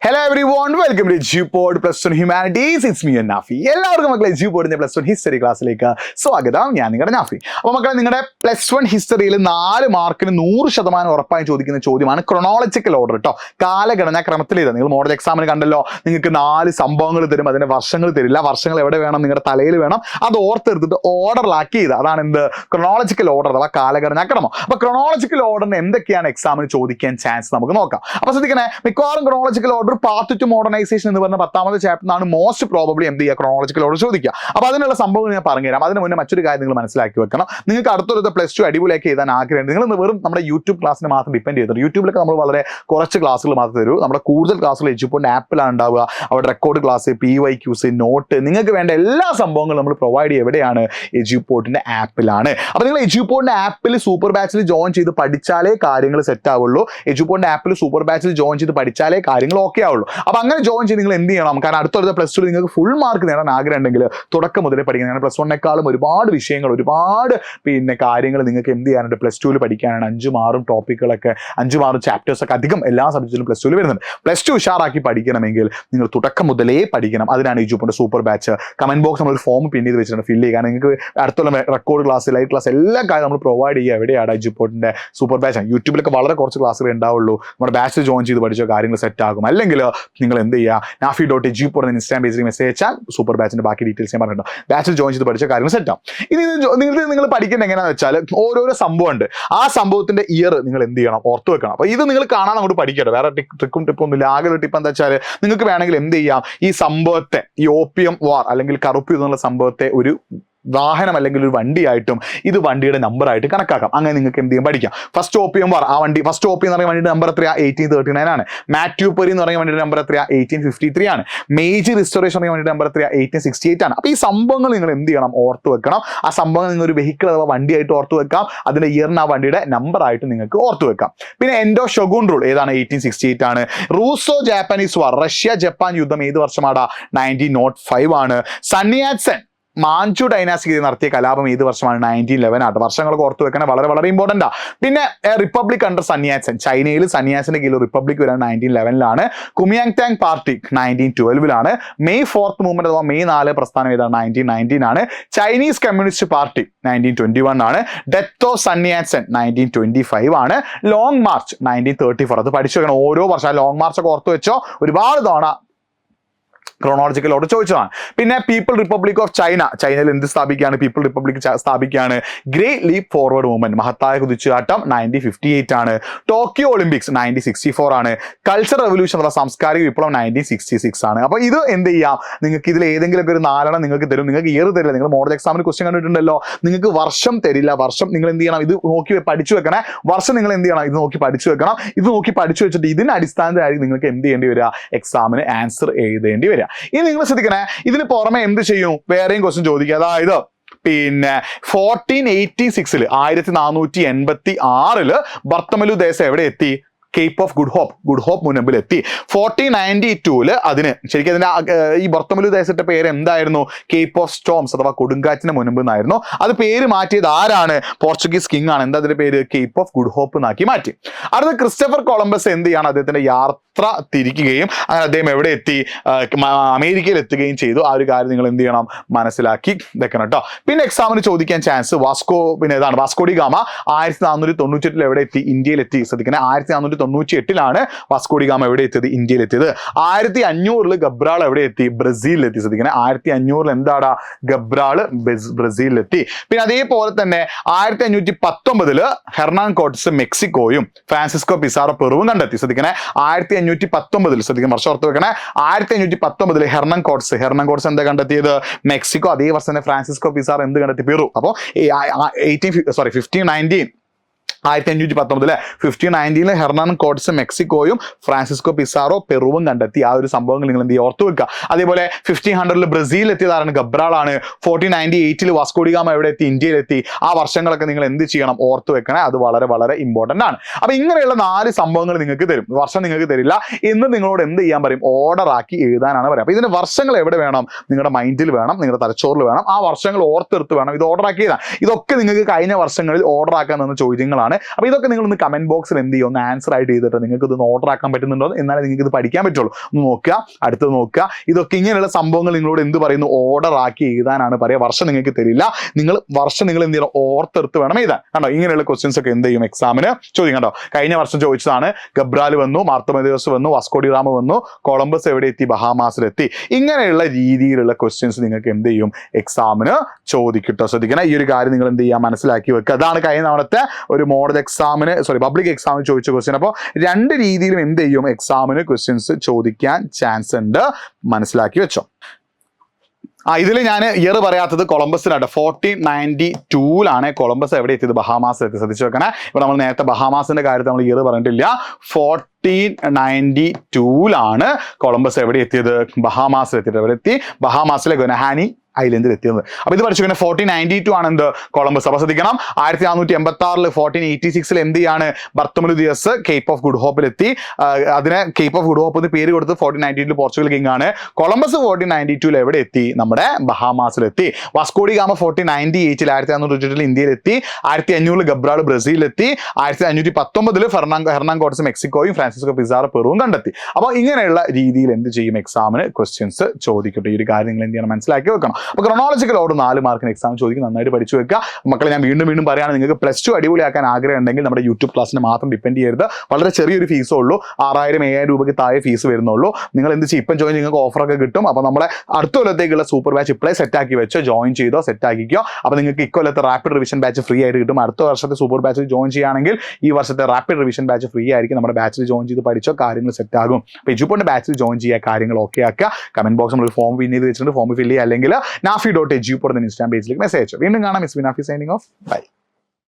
Hello everyone, welcome to GPod Plus 1 Humanities. It's me and Nafi. എല്ലാവർക്കും മക്കളെ GPodന്റെ plus 1 history ക്ലാസ്സിലേക്ക് സ്വാഗതം. ഞാൻ നിങ്ങളുടെ നാഫി. അപ്പോൾ മക്കളെ നിങ്ങളുടെ പ്ലസ് 1 ഹിസ്റ്ററിയിൽ 4 മാർക്കിന് 100% ഉറപ്പായി ചോദിക്കുന്ന ചോദ്യമാണ് ക്രോണോളജിക്കൽ ഓർഡർ കേട്ടോ. കാലഗണനാ ക്രമത്തിൽ ഇത് നിങ്ങൾ മോഡൽ എക്സാമിന് കണ്ടല്ലോ, നിങ്ങൾക്ക് 4 സംഭവങ്ങൾ തരും, അതിന്റെ വർഷങ്ങൾ തരില്ല. വർഷങ്ങൾ എവിടെ വേണം, നിങ്ങളുടെ തലയിൽ വേണം. അത് ഓർത്തെടുത്തിട്ട് ഓർഡറിലാക്കി ചെയ്ത് അതാണ് എന്ത് ക്രോണോളജിക്കൽ ഓർഡർ അഥവാ കാലഗണനാ ക്രമം. അപ്പോൾ ക്രോണോളജിക്കൽ ഓർഡറിന് എന്തൊക്കെയാണ് എക്സാമിന് ചോദിക്കാൻ ചാൻസ് നമുക്ക് നോക്കാം. അപ്പോൾ ശ്രദ്ധിക്കണേ, മിക്കവാറും chronological order part two modernisation എന്ന് പറഞ്ഞ 10ാമത്തെ ചാപ്റ്ററിനാണ് മോസ്റ്റ് പ്രോബബ്ലി എന്ത് ചെയ്യുക ക്രോണോളജിക്കൽ ഓർഡർ ചോദിക്കുക. അപ്പോൾ അതിനുള്ള സംഭവം ഞാൻ പറഞ്ഞുതരാം. അതിന് മുന്നേ മറ്റൊരു കാര്യം നിങ്ങൾ മനസ്സിലാക്കി വെക്കണം. നിങ്ങൾക്ക് അടുത്തൊരു പ്ലസ് 2 അടിപൊളിയാക്കി എഴുതാൻ ആഗ്രഹമുണ്ട്, നിങ്ങൾ വെറും നമ്മുടെ യൂട്യൂബ് ക്ലാസ്സിനെ മാത്രം ഡിപ്പെൻഡ് ചെയ്തിട്ട് യൂട്യൂബിലൊക്കെ നമ്മൾ വളരെ കുറച്ച് ക്ലാസ്സുകൾ മാത്രം തരൂ. നമ്മുടെ കൂടുതൽ ക്ലാസ്സുകൾ എജ്യൂപോഡിന്റെ ആപ്പിലാണ് ഉണ്ടാവുക. അവിടെ റെക്കോർഡ് ക്ലാസ്, PYQs, നോട്ട്, നിങ്ങൾക്ക് വേണ്ട എല്ലാ സംഭവങ്ങളും നമ്മൾ പ്രൊവൈഡ് ചെയ്യുക എവിടെയാണ്, എജ്യൂപോഡിന്റെ ആപ്പിലാണ്. അപ്പോൾ നിങ്ങൾ എജ്യൂപോഡിന്റെ ആപ്പിൽ സൂപ്പർ ബാച്ചിൽ ജോയിൻ ചെയ്ത് പഠിച്ചാലേ കാര്യങ്ങൾ സെറ്റ് ആവുള്ളൂ. എജ്യൂപോഡിന്റെ ആപ്പിൽ സൂപ്പർ ബാച്ചിൽ ജോയിൻ ചെയ്ത് പഠിച്ചാലേ കാര്യങ്ങൾ ഓക്കെ ആവുള്ളൂ. അപ്പോൾ അങ്ങനെ ജോയിൻ ചെയ്ത് നിങ്ങൾ എന്ത് ചെയ്യണം, കാരണം അടുത്തൊരു പ്ലസ് 2 നിങ്ങൾക്ക് ഫുൾ മാർക്ക് നേടാൻ ആഗ്രഹം ഉണ്ടെങ്കിൽ തുടക്കം മുതലേ പഠിക്കണം. കാരണം പ്ലസ് 1 ഒരുപാട് വിഷയങ്ങൾ, ഒരുപാട് കാര്യങ്ങൾ നിങ്ങൾക്ക് എന്ത് ചെയ്യാനുണ്ട്, പ്ലസ് 2 പഠിക്കാനാണ്. 5-6 ടോപ്പിക്കുകളൊക്കെ, 5-6 ചാപ്റ്റേഴ്സൊക്കെ അധികം എല്ലാ സബ്ജക്റ്റിലും പ്ലസ് 2 വരുന്നുണ്ട്. പ്ലസ് 2 ഉഷാറാക്കി പഠിക്കണമെങ്കിൽ നിങ്ങൾ തുടക്കം മുതലേ പഠിക്കണം. അതിനാണ് എജ്യൂപോഡിന്റെ സൂപ്പർ ബാച്ച്. കമന്റ് ബോക്സ് നമ്മൾ ഫോം പിൻ ചെയ്ത് വെച്ചിട്ടുണ്ട്, ഫില്ല് ചെയ്യുക. നിങ്ങൾക്ക് അടുത്തുള്ള റെക്കോർഡ് ക്ലാസ്, ലൈവ് ക്ലാസ് എല്ലാ കാര്യം നമ്മൾ പ്രൊവൈഡ് ചെയ്യുക എവിടെയാണ്, എജ്യൂപോഡിന്റെ സൂപ്പർ ബാച്ചാണ്. യൂട്യൂബിലൊക്കെ വളരെ കുറച്ച് ക്ലാസ്സുകൾ ഉണ്ടാവുള്ളൂ. നമ്മുടെ ബാച്ചിൽ ജോയിൻ ചെയ്ത് പഠിച്ച കാര്യങ്ങൾ സെറ്റ് ആകും. അല്ലെങ്കിൽ നിങ്ങൾ എന്ത് ചെയ്യുക, nafi.gpod എന്ന ഇൻസ്റ്റാഗ്രാം പേജിൽ മെസ്സേജ് അയച്ചാൽ സൂപ്പർ ബാച്ചിന്റെ ബാക്കി ഡീറ്റെയിൽസ് ഞാൻ പറഞ്ഞിട്ടുണ്ട്. ബാച്ചിൽ ജോയിൻ ചെയ്ത് പഠിച്ച കാര്യങ്ങൾ സെറ്റ് ആവും. ഇനി നിങ്ങൾ പഠിക്കേണ്ടത് എങ്ങനെയാണെന്ന് വെച്ചാൽ, ഓരോരോ സംഭവം ഉണ്ട്, ആ സംഭവത്തിന്റെ ഇയർ നിങ്ങൾ എന്ത് ചെയ്യണം, ഓർത്ത് വെക്കണം. അപ്പോൾ ഇത് നിങ്ങൾ കാണാൻ അങ്ങോട്ട് പഠിക്കട്ടെ, വേറെ ട്രിക്കും ടിപ്പൊന്നുമില്ല. ആകെ ഒരു ടിപ്പ് എന്താ വെച്ചാൽ, നിങ്ങൾക്ക് വേണമെങ്കിൽ എന്ത് ചെയ്യാം, ഈ സംഭവത്തെ, ഈ ഓപ്പിയം വാർ അല്ലെങ്കിൽ കറുപ്പ് എന്നുള്ള സംഭവത്തെ ഒരു വാഹനം അല്ലെങ്കിൽ ഒരു വണ്ടിയായിട്ടും ഇത് വണ്ടിയുടെ നമ്പറായിട്ട് കണക്കാക്കാം. അങ്ങനെ നിങ്ങൾക്ക് എന്ത് ചെയ്യാൻ പഠിക്കാം. ഫസ്റ്റ് ഓപ്പിയം വാർ, ആ വണ്ടി ഫസ്റ്റ് ഓപ്പിയം എന്ന് പറയുന്ന വണ്ടിയുടെ നമ്പർ എത്രയാ, 1839 ആണ്. മാത്യു പെറി എന്ന് പറയുന്ന വണ്ടിയുടെ നമ്പർ എത്രയാ, 1853 ആണ്. മേജി റിസ്റ്റോറേഷൻ എന്ന് വണ്ടിയുടെ നമ്പർ എത്രയാ, 1868 ആണ്. അപ്പോൾ ഈ സംഭവങ്ങൾ നിങ്ങൾ എന്ത് ചെയ്യണം, ഓർത്ത് വെക്കണം. ആ സംഭവങ്ങൾ നിങ്ങൾ ഒരു വെഹിക്കിൾ അഥവാ വണ്ടിയായിട്ട് ഓർത്ത് വെക്കാം. അതിന്റെ ഇയറിന് ആ വണ്ടിയുടെ നമ്പറായിട്ട് നിങ്ങൾക്ക് ഓർത്ത് വെക്കാം. പിന്നെ എൻഡോ ഷൊഗുൻ റൂൾ ഏതാണ്, 1868 ആണ്. റൂസോ ജാപ്പനീസ് വാർ, റഷ്യ ജപ്പാൻ യുദ്ധം ഏത് വർഷമാണ്, 1905 ആണ്. സണ്ണിയാറ്റ്സൺ മാഞ്ചു ഡൈനാസ്റ്റി നടത്തിയ കലാപം ഏത് വർഷമാണ്, 1911 ആണ്. വർഷങ്ങളൊക്കെ ഓർത്ത് വെക്കാൻ വളരെ വളരെ ഇമ്പോർട്ടൻ്റ് ആണ്. പിന്നെ റിപ്പബ്ലിക് അണ്ടർ സന്യാസൻ, ചൈനയിൽ സന്യാസിന്റെ കീഴിൽ റിപ്പബ്ലിക് വരാൻ 1911 Kuomintang party 1912 May 4th movement അഥവാ മെയ് 4 പ്രസ്ഥാനം ഏതാണ്, 1919 ആണ്. Chinese communist party 1921 death of Sun Yat Sen 1925 ആണ്. Long march 1934. അത് പഠിച്ചു വെക്കണം ഓരോ വർഷം. ലോങ് മാർച്ച് ഒക്കെ ഓർത്ത് വെച്ചോ, ഒരുപാട് തവണ ക്രോണോളജിക്കൽ ഓർഡർ ചോദിച്ചതാണ്. പിന്നെ പീപ്പിൾ റിപ്പബ്ലിക് ഓഫ് ചൈന, ചൈനയിൽ എന്ത് സ്ഥാപിക്കുകയാണ്, പീപ്പിൾ റിപ്പബ്ലിക് സ്ഥാപിക്കുകയാണ്. ഗ്രേറ്റ് ലീപ്പ് ഫോർവേഡ് മൂവ്മെന്റ്, മഹത്തായ കുതിച്ചുചാട്ടം 1958 ആണ്. ടോക്കിയോ ഒളിമ്പിക്സ് 1964 ആണ്. കൾച്ചർ റെവല്യൂഷൻ അഥവാ സാംസ്കാരിക വിപ്ലവം 1966 ആണ്. അപ്പോൾ ഇത് എന്ത് ചെയ്യാം, നിങ്ങൾക്ക് ഇതിൽ ഏതെങ്കിലും ഒരു 4 നിങ്ങൾക്ക് തരും. നിങ്ങൾക്ക് ഇയർ തരില്ല. നിങ്ങൾ മോഡൽ എക്സാമിന് ക്വസ്റ്റ്യൻ കണ്ടിട്ടുണ്ടല്ലോ, നിങ്ങൾക്ക് വർഷം തരില്ല. വർഷം നിങ്ങൾ എന്ത് ചെയ്യണം, ഇത് നോക്കി പഠിച്ചു വെക്കണേ. വർഷം നിങ്ങൾ എന്ത് ചെയ്യണം, ഇത് നോക്കി പഠിച്ചു വെക്കണം. ഇത് നോക്കി പഠിച്ചു വെച്ചിട്ട് ഇതിന്റെ അടിസ്ഥാനത്തിലായിരിക്കും നിങ്ങൾക്ക് എന്ത് ചെയ്യേണ്ടി വരിക, എക്സാമിന് ആൻസർ എഴുതേണ്ടി വരിക. ഇനി നിങ്ങൾ ശ്രദ്ധിക്കണേ, ഇതിന് പുറമെ എന്ത് ചെയ്യും, വേറെയും ക്വസ്റ്റ്യൻ ചോദിക്കുക. അതായത് പിന്നെ 1486 1486 ബർത്തമലു ദേശം എവിടെ എത്തി, കേപ്പ് ഓഫ് ഗുഡ് ഹോപ്പ് മുനമ്പിൽ എത്തി. 1492 അതിന് ശരിക്കും അതിന്റെ ഈ ബർത്തമലു ദേശത്തെ പേര് എന്തായിരുന്നു, കേപ്പ് ഓഫ് സ്റ്റോംസ് അഥവാ കൊടുങ്കാറ്റിന്റെ മുനമ്പ് എന്നായിരുന്നു. അത് പേര് മാറ്റിയത് ആരാണ്, പോർച്ചുഗീസ് കിങ് ആണ്. എന്താ അതിന്റെ പേര്, കേപ്പ് ഓഫ് ഗുഡ് ഹോപ്പ് എന്നാക്കി മാറ്റി. അടുത്ത ക്രിസ്റ്റഫർ കൊളംബസ് എന്ത് ചെയ്യാണ്, അദ്ദേഹത്തിന്റെ യാത്ര തിരിക്കുകയും അങ്ങനെ അദ്ദേഹം എവിടെ എത്തി, അമേരിക്കയിൽ എത്തുകയും ചെയ്തു. ആ ഒരു കാര്യം നിങ്ങൾ എന്ത് ചെയ്യണം, മനസ്സിലാക്കി വെക്കണം കേട്ടോ. പിന്നെ എക്സാമിന് ചോദിക്കാൻ ചാൻസ് പിന്നെ ഏതാണ്, വാസ്കോ ഡി ഗാമ 1498 എവിടെ എത്തി, ഇന്ത്യയിൽ എത്തി. ശ്രദ്ധിക്കണേ, 1498 വാസ്കോ ഡി ഗാമ എവിടെ എത്തിയത്, ഇന്ത്യയിൽ എത്തിയത്. 1500 ഗബ്രാൾ എവിടെ എത്തി, ബ്രസീലിൽ എത്തി. ശ്രദ്ധിക്കണേ, 1500 എന്താടാ, ഗബ്രാൾ ബ്രസീലിൽ എത്തി. പിന്നെ അതേപോലെ തന്നെ 1519 ഹെർണാൻ കോർട്ടസ് മെക്സിക്കോയും ഫ്രാൻസിസ്കോ പിസാറോ പെറുവും കണ്ടെത്തി. ശ്രദ്ധിക്കണേ, 1519 ശ്രദ്ധിക്കാൻ വർഷം ഓർത്ത് വെക്കണേ. 1519 ഹെർണൻ കോർട്സ് എന്താ കണ്ടെത്തിയത്, മെക്സിക്കോ. അതേ വർഷം തന്നെ ഫ്രാൻസിസ്കോ പിസാറോ എന്ത് കണ്ടെത്തി, പെറു. അപ്പോൾ 1519 1519 ഹെർണാൻ കോർട്സ് മെക്സിക്കോയും ഫ്രാൻസിസ്കോ പിസാറോ പെറുവും കണ്ടെത്തി. ആ ഒരു സംഭവങ്ങൾ നിങ്ങൾ എന്ത് ചെയ്യുക, ഓർത്തു വെക്കുക. അതേപോലെ 1500 ബ്രസീലിൽ എത്തിയതാണ്, ഗബ്രാളാണ്. 1498 വാസ്കോ ഡി ഗാമ എവിടെ എത്തി, ഇന്ത്യയിലെത്തി. ആ വർഷങ്ങളൊക്കെ നിങ്ങൾ എന്ത് ചെയ്യണം, ഓർത്തു വെക്കണേ. അത് വളരെ വളരെ ഇമ്പോർട്ടൻ്റ് ആണ്. അപ്പോൾ ഇങ്ങനെയുള്ള 4 സംഭവങ്ങൾ നിങ്ങൾക്ക് തരും, വർഷം നിങ്ങൾക്ക് തരില്ല. എന്ന് നിങ്ങളോട് എന്ത് ചെയ്യാൻ പറയും, ഓർഡർ ആക്കി എഴുതാനാണ് പറയുക. അപ്പോൾ ഇതിന്റെ വർഷങ്ങൾ എവിടെ വേണം, നിങ്ങളുടെ മൈൻഡിൽ വേണം, നിങ്ങളുടെ തലച്ചോറിൽ വേണം. ആ വർഷങ്ങൾ ഓർത്തെടുത്ത് വേണം ഇത് ഓർഡർ ആക്കി എഴുതാൻ. ഇതൊക്കെ നിങ്ങൾക്ക് കഴിഞ്ഞ വർഷങ്ങളിൽ ഓർഡർ ആക്കാൻ തന്ന ചോദ്യങ്ങളാണ്. ആണ്. അപ്പോൾ ഇതൊക്കെ നിങ്ങളൊന്ന് കമന്റ് ബോക്സിൽ എന്ത് ചെയ്യും, ഒന്ന് ആൻസർ ആയിട്ട് ചെയ്തിട്ട് നിങ്ങൾക്ക് ഇതൊന്ന് ഓർഡർ ആക്കാൻ പറ്റുന്നുണ്ടോ, എന്നാലേ നിങ്ങൾക്ക് ഇത് പഠിക്കാൻ പറ്റുള്ളൂ. ഒന്ന് നോക്കുക, അടുത്തത് നോക്കുക. ഇതൊക്കെ ഇങ്ങനെയുള്ള സംഭവങ്ങൾ നിങ്ങളോട് എന്ത് പറയുന്നു, ഓർഡർ ആക്കി എഴുതാനാണ് പറയുക. വർഷം നിങ്ങൾക്ക് തരില്ല, വർഷം നിങ്ങൾ എന്ത് ചെയ്യണം, ഓർത്തെടുത്ത് വേണം എഴുതാൻ. കണ്ടോ, ഇങ്ങനെയുള്ള ക്വസ്റ്റ്യൻസ് ഒക്കെ എന്ത് ചെയ്യും, എക്സാമിന് ചോദിക്കും. കണ്ടോ, കഴിഞ്ഞ വർഷം ചോദിച്ചതാണ്. ഗബ്രാൽ വന്നു, മാർത്തമേദിയോസ് വന്നു, വാസ്കോഡിഗാമ വന്നു, കൊളംബസ് എവിടെ എത്തി, ബഹാമാസിലെത്തി. ഇങ്ങനെയുള്ള രീതിയിലുള്ള ക്വസ്റ്റ്യൻസ് നിങ്ങൾക്ക് എന്ത് ചെയ്യും, എക്സാമിന് ചോദിക്കട്ടോ. ശ്രദ്ധിക്കണം, ഈ ഒരു കാര്യം നിങ്ങൾ എന്ത് ചെയ്യുക, മനസ്സിലാക്കി വെക്കുക. അതാണ് കഴിഞ്ഞ തവണത്തെ ഒരു മോഡൽ എക്സാമിന്, പബ്ലിക് എക്സാമിന് ചോദിച്ച ക്വസ്റ്റ്യൻ. അപ്പോൾ രണ്ട് രീതിയിലും എന്ത് ചെയ്യും, എക്സാമിന് ക്വസ്റ്റ്യൻസ് ചോദിക്കാൻ ചാൻസ് ഉണ്ട്, മനസ്സിലാക്കി വെച്ചോ. ഇതിൽ ഞാൻ ഇയർ പറയാത്തത് കൊളംബസിനാണ്. 1492 കൊളംബസ് എവിടെ എത്തിയത്, ബഹാമാസ് എത്തി. ശ്രദ്ധിച്ചു വെക്കണേ. ഇവിടെ നമ്മൾ നേരത്തെ ബഹാമാസിന്റെ കാര്യത്തിൽ നമ്മൾ ഇയർ പറഞ്ഞിട്ടില്ല. 1492 കൊളംബസ് എവിടെ എത്തിയത്, ബഹാമാസിൽ എത്തിയിട്ട് എവിടെ എത്തി, ബഹാമാസിലെ ഗൊനഹാനി ഐലൻഡിൽ എത്തിയത്. അപ്പൊ ഇത് പഠിച്ചു. 1492 ആണ് എന്ത്, കൊളംബസ്. അപ്പൊ ശ്രദ്ധിക്കണം, 1486 1486 എന്ത് ചെയ്യാണ്, ബർത്തമലു ദിയസ് കേപ്പ് ഓഫ് ഗുഡ് ഹോപ്പിൽ എത്തി. അതിനെ കേപ്പ് ഓഫ് ഗുഡ് ഹോപ്പ് എന്ന് പേര് കൊടുത്ത് 1492 പോർച്ചുഗൽ കിങ് ആണ്. കൊളംബസ് 1492 എവിടെ എത്തി, നമ്മുടെ ബഹാമാസിൽ എത്തി. വാസ്കോഡിഗാമ 1498 1498 ഇന്ത്യയിലെത്തി. 1500 ഗബ്രാൾ ബ്രസീലിലെത്തി. 1519 ഹെർണാൻ കോർട്ടസ് മെക്സിക്കോയും ഫ്രാൻസിസ്കോ പിസാറോ പെറുവും കണ്ടെത്തി. അപ്പോൾ ഇങ്ങനെയുള്ള രീതിയിൽ എന്ത് ചെയ്യും, എക്സാമിന് ക്വസ്റ്റ്യൻസ് ചോദിക്കട്ടെ. ഈ ഒരു കാര്യം നിങ്ങൾ എന്ത് ചെയ്യണം, മനസ്സിലാക്കി വെക്കണം. അപ്പോൾ ക്രോണോളജിക്കൽ ഓർഡർ 4 മാർക്കിന് എക്സാം ചോദിക്കും, നന്നായിട്ട് പഠിച്ചു വെക്കുക മക്കളെ. ഞാൻ വീണ്ടും പറയുകയാണ്, നിങ്ങൾക്ക് +2 അടിപൊളിയാക്കാൻ ആഗ്രഹം ഉണ്ടെങ്കിൽ നമ്മുടെ യൂട്യൂബ് ക്ലാസ്സിന് മാത്രം ഡിപ്പെൻഡ് ചെയ്യരുത്. വളരെ ചെറിയൊരു ഫീസേ ഉള്ളൂ, 6000-7000 രൂപയ്ക്ക് താഴെ ഫീസ് വരുന്നുള്ളൂ. നിങ്ങൾ എന്ത് ചെയ്യും, ഇപ്പം ജോയിൻ നിങ്ങൾക്ക് ഓഫറൊക്കെ കിട്ടും. അപ്പോൾ നമ്മുടെ അടുത്ത കൊല്ലത്തേക്കുള്ള സൂപ്പർ ബാച്ച് ഇപ്പോഴേ സെറ്റാക്കി വെച്ചോ, ജോയിൻ ചെയ്തോ, സെറ്റാക്കിക്കോ. അപ്പോൾ നിങ്ങൾക്ക് ഇക്കൊല്ലത്തെ റാപ്പിഡ് റിവിഷൻ ബാച്ച് ഫ്രീ ആയിട്ട് കിട്ടും. അടുത്ത വർഷത്തെ സൂപ്പർ ബാച്ചിൽ ജോയിൻ ചെയ്യുകയാണെങ്കിൽ ഈ വർഷത്തെ റാപ്പിഡ് റിവിഷൻ ബാച്ച് ഫ്രീ ആയിരിക്കും. നമ്മുടെ ബാച്ചിൽ ജോയിൻ ചെയ്ത് പഠിച്ചോ, കാര്യങ്ങൾ സെറ്റ് ആകും. അപ്പോൾ എജുപോണിന്റെ ബാച്ചിൽ ജോയിൻ ചെയ്യുക, കാര്യങ്ങൾ ഓക്കെ ആക്കുക. കമന്റ് ബോക്സ് നമ്മൾ ഫോം ഫിൽ ചെയ്ത് വെച്ചിട്ടുണ്ട്, ഫോം ഫിൽ ചെയ്യുക. അല്ലെങ്കിൽ nafi.edu ഇൻസ്റ്റാഗ്രാം പേജിലേക്ക് മെസ്സേജ് അയച്ചോ. വീണ്ടും കാണാം. Miss Nafi signing off. By.